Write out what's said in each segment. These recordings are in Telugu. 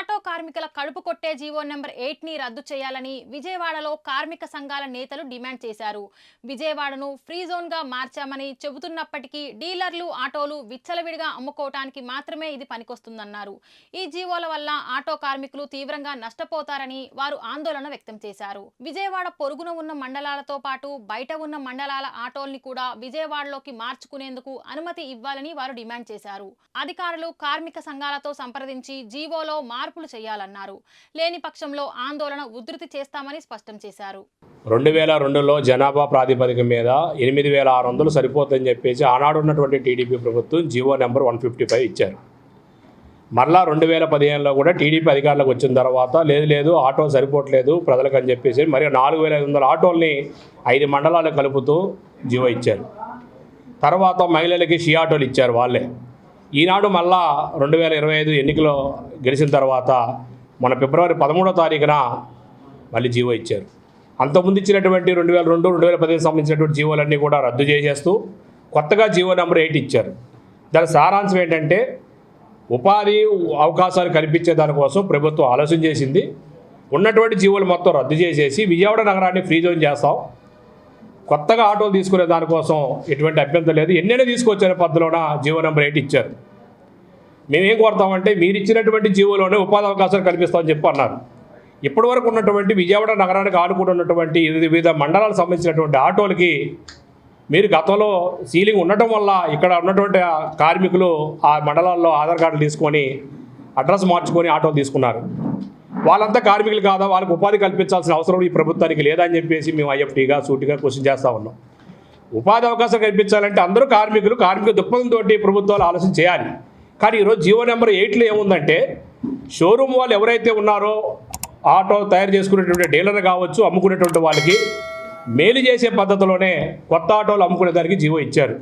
ఆటో కార్మికుల కడుపు కొట్టే జీవో నెంబర్ 8ని రద్దు చేయాలని విజయవాడలో కార్మిక సంఘాల నేతలు డిమాండ్ చేశారు. విజయవాడను ఫ్రీ జోన్గా మార్చామని చెబుతున్నప్పటికీ డీలర్లు ఆటోలు విచ్చలవిడిగా అమ్ముకోవటానికి మాత్రమే ఇది పనికొస్తుందన్నారు. ఈ జీవోల వల్ల ఆటో కార్మికులు తీవ్రంగా నష్టపోతారని వారు ఆందోళన వ్యక్తం చేశారు. విజయవాడ పొరుగున ఉన్న మండలాలతో పాటు బయట ఉన్న మండలాల ఆటోల్ని కూడా విజయవాడలోకి మార్చుకునేందుకు అనుమతి ఇవ్వాలని వారు డిమాండ్ చేశారు. అధికారులు కార్మిక సంఘాలతో సంప్రదించి జీవోలో మార్పులు చేయాలన్నారు. లేని పక్షంలో ఆందోళన ఉధృతి చేస్తామని స్పష్టం చేశారు. 2002లో జనాభా ప్రాతిపదిక మీద 8600 సరిపోతుందని చెప్పేసి ఆనాడు ఉన్నటువంటి టీడీపీ ప్రభుత్వం జీవో నెంబర్ 155 ఇచ్చారు. మరలా 2015లో కూడా టీడీపీ అధికారులకు వచ్చిన తర్వాత లేదు ఆటో సరిపోవట్లేదు ప్రజలకు అని చెప్పేసి మరి 4500 ఆటోల్ని 5 మండలాలు కలుపుతూ జీవో ఇచ్చారు. తర్వాత మహిళలకి షీ ఆటోలు ఇచ్చారు వాళ్ళే. ఈనాడు మళ్ళా 2025 ఎన్నికలు గెలిచిన తర్వాత మన ఫిబ్రవరి 13వ తారీఖున మళ్ళీ జీవో ఇచ్చారు. అంతకుముందు ఇచ్చినటువంటి 2002, 2015 సంబంధించినటువంటి జీవోలన్నీ కూడా రద్దు చేసేస్తూ కొత్తగా జీవో నెంబర్ 8 ఇచ్చారు. దాని సారాంశం ఏంటంటే ఉపాధి అవకాశాలు కల్పించే దానికోసం ప్రభుత్వం ఆలోచన చేసింది. ఉన్నటువంటి జీవోలు మొత్తం రద్దు చేసేసి విజయవాడ నగరాన్ని ఫ్రీ జోన్ చేస్తాం, కొత్తగా ఆటోలు తీసుకునే దానికోసం ఎటువంటి అభ్యంతరం లేదు, ఎన్నైనా తీసుకొచ్చే పద్ధతిలోన జీవో నెంబర్ 8 ఇచ్చారు. మేమేం కోరుతామంటే మీరు ఇచ్చినటువంటి జీవోలోనే ఉపాధి అవకాశాలు కల్పిస్తామని చెప్పి అన్నారు. ఇప్పటివరకు ఉన్నటువంటి విజయవాడ నగరానికి ఆడుకుంటూ ఉన్నటువంటి వివిధ మండలాలకు సంబంధించినటువంటి ఆటోలకి మీరు గతంలో సీలింగ్ ఉండటం వల్ల ఇక్కడ ఉన్నటువంటి కార్మికులు ఆ మండలాల్లో ఆధార్ కార్డులు తీసుకొని అడ్రస్ మార్చుకొని ఆటోలు తీసుకున్నారు. వాళ్ళంతా కార్మికులు కాదా, వాళ్ళకి ఉపాధి కల్పించాల్సిన అవసరం ఈ ప్రభుత్వానికి లేదా అని చెప్పేసి మేము ఐఎఫ్టీగా సూటిగా క్వశ్చన్ చేస్తూ ఉన్నాం. ఉపాధి అవకాశం కల్పించాలంటే అందరూ కార్మిక దృక్పథంతో ప్రభుత్వాలు ఆలోచన చేయాలి. కానీ ఈరోజు జీవో నెంబర్ 8లో ఏముందంటే షోరూమ్ వాళ్ళు ఎవరైతే ఉన్నారో ఆటో తయారు చేసుకునేటువంటి డీలర్ కావచ్చు, అమ్ముకునేటువంటి వాళ్ళకి మేలు చేసే పద్ధతిలోనే కొత్త ఆటోలు అమ్ముకునే దానికి జీవో ఇచ్చారు.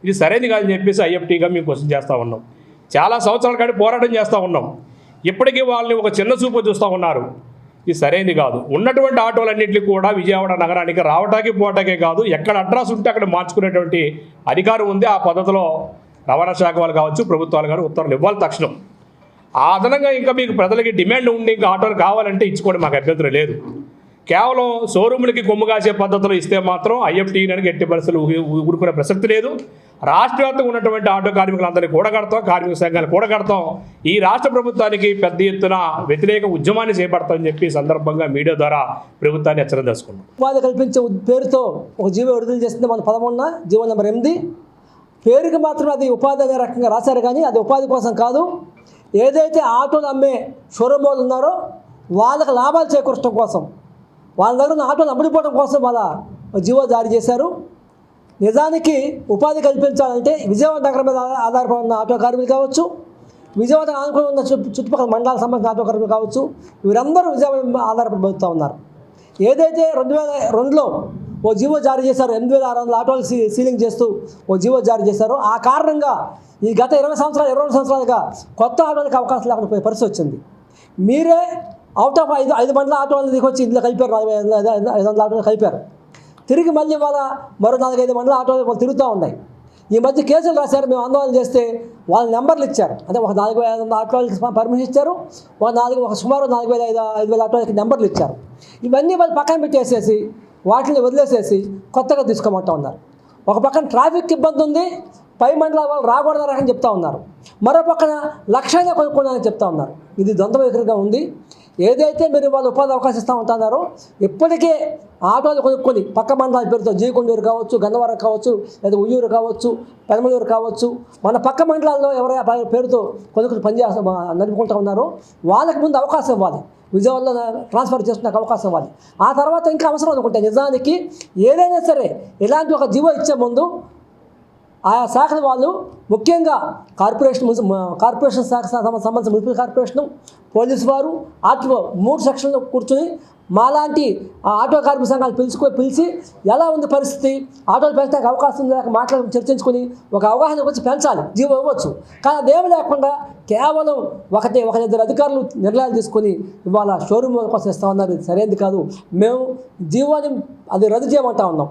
ఇది సరైనది కాదని చెప్పేసి ఐఎఫ్టీగా మేము క్వశ్చన్ చేస్తూ ఉన్నాం. చాలా సంవత్సరాల కాడి పోరాటం చేస్తూ ఉన్నాం. ఇప్పటికీ వాళ్ళని ఒక చిన్న చూపు చూస్తూ ఉన్నారు. ఇది సరైనది కాదు. ఉన్నటువంటి ఆటోలన్నింటినీ కూడా విజయవాడ నగరానికి రావటానికి పోవటానికే కాదు, ఎక్కడ అడ్రస్ ఉంటే అక్కడ మార్చుకునేటువంటి అధికారం ఉంది. ఆ పద్ధతిలో రవాణా శాఖ వాళ్ళు కావచ్చు, ప్రభుత్వాలు కానీ ఉత్తర్వులు ఇవ్వాలి తక్షణం. ఆ అదనంగా ఇంకా మీకు ప్రజలకి డిమాండ్ ఉండి ఇంకా ఆటోలు కావాలంటే ఇచ్చుకోవడం మాకు అభ్యంతరం లేదు. కేవలం షోరూములకి కొమ్ము కాసే పద్ధతిలో ఇస్తే మాత్రం ఐఎఫ్టీకి ఎట్టి పరిస్థితులు ఊరుకునే ప్రసక్తి లేదు. రాష్ట్ర వ్యాప్తంగా ఉన్నటువంటి ఆటో కార్మికులందరినీ కూడగడతాం, కార్మిక సంఘాలు కూడగడతాం. ఈ రాష్ట్ర ప్రభుత్వానికి పెద్ద ఎత్తున వ్యతిరేక ఉద్యమాన్ని చేపడతామని చెప్పి సందర్భంగా మీడియా ద్వారా ప్రభుత్వాన్ని హెచ్చరిక చేసుకున్నాం. ఉపాధి కల్పించే పేరుతో ఒక జీవో విడుదల చేస్తుంది మన 13న జీవో నెంబర్ 8. పేరుకి మాత్రం అది ఉపాధి అనే రకంగా రాశారు, కానీ అది ఉపాధి కోసం కాదు. ఏదైతే ఆటోలు అమ్మే షోరూమ్ వాళ్ళు ఉన్నారో వాళ్ళకి లాభాలు చేకూర్చడం కోసం, వాళ్ళ దగ్గర ఉన్న ఆటోలు అమ్ముడిపోవడం కోసం వాళ్ళ జీవో జారీ చేశారు. నిజానికి ఉపాధి కల్పించాలంటే విజయవాడ నగరం మీద ఆధారపడి ఉన్న ఆటో కార్మికులు కావచ్చు, విజయవాడ ఆనుకుని ఉన్న చుట్టుపక్కల మండలాలకు సంబంధించిన ఆటో కార్మికులు కావచ్చు, వీరందరూ విజయవాడ ఆధారపడి బతుకుతూ ఉన్నారు. ఏదైతే 2002లో ఓ జీవో జారీ చేశారు, 8600 ఆటోలు సీలింగ్ చేస్తూ ఓ జీవో జారీ చేశారు. ఆ కారణంగా ఈ గత 22 సంవత్సరాలుగా కొత్త ఆటోలకు అవకాశం లేకుండా పోయే పరిస్థితి వచ్చింది. మీరే అవుట్ ఆఫ్ 5 మండల ఆటోలు దిగొచ్చి ఇందులో కలిపారు, 500 ఆటోలు కలిపారు. తిరిగి మళ్ళీ వాళ్ళ మరో 4-5 మండల ఆటోలు వాళ్ళు తిరుగుతూ ఉన్నాయి. ఈ మధ్య కేసులు రాశారు, మేము ఆందోళన చేస్తే వాళ్ళ నెంబర్లు ఇచ్చారు. అంటే ఒక 4500 ఆటోలకి పర్మిషన్ ఇచ్చారు, ఒక సుమారు 4500 ఆటోలకి నెంబర్లు ఇచ్చారు. ఇవన్నీ వాళ్ళు పక్కన పెట్టేసేసి వాటిని వదిలేసేసి కొత్తగా తీసుకోమంటూ ఉన్నారు. ఒక పక్కన ట్రాఫిక్ ఇబ్బంది ఉంది, పై మండలాల వాళ్ళు రాకూడదని చెప్తా ఉన్నారు. మరో పక్కన లక్షణంగా కొనుక్కోవడానికి చెప్తా ఉన్నారు. ఇది ద్వంద్వ వైఖరిగా ఉంది. ఏదైతే మీరు వాళ్ళు ఉపాధి అవకాశం ఇస్తూ ఉంటున్నారో ఇప్పటికే ఆటోలు కొనుక్కొని పక్క మండలాల పేరుతో జీకొండూరు కావచ్చు, గన్నవరం కావచ్చు, లేదా ఉయ్యూరు కావచ్చు, పెనమలూరు కావచ్చు, మన పక్క మండలాల్లో ఎవరైనా పేరుతో కొనుక్కొని పనిచేస్తూ నడుపుకుంటూ ఉన్నారో వాళ్ళకి ముందు అవకాశం ఇవ్వాలి, విజయవాడలో ట్రాన్స్ఫర్ చేసుకునే అవకాశం ఇవ్వాలి. ఆ తర్వాత ఇంకా అవసరం అనుకుంటే నిజానికి ఏదైనా సరే ఇలాంటి ఒక జీవో ఇచ్చే ముందు ఆయా శాఖల వాళ్ళు ముఖ్యంగా కార్పొరేషన్ శాఖ సంబంధించిన మున్సిపల్ కార్పొరేషను, పోలీసు వారు, ఆర్టీఓ 3 సెక్షన్లు కూర్చొని మాలాంటి ఆటో కార్మిక సంఘాలు పిలిచి ఎలా ఉంది పరిస్థితి, ఆటోలు పెంచడానికి అవకాశం లేక చర్చించుకొని ఒక అవగాహన వచ్చి పెంచాలి, జీవో ఇవ్వచ్చు. కానీ అదేమి లేకుండా కేవలం 1-2 అధికారులు నిర్ణయాలు తీసుకొని ఇవాళ షోరూమ్ కోసం ఇస్తా ఉన్నారు. ఇది సరైనది కాదు. మేము జీవోని అది రద్దు చేయమంటా ఉన్నాం.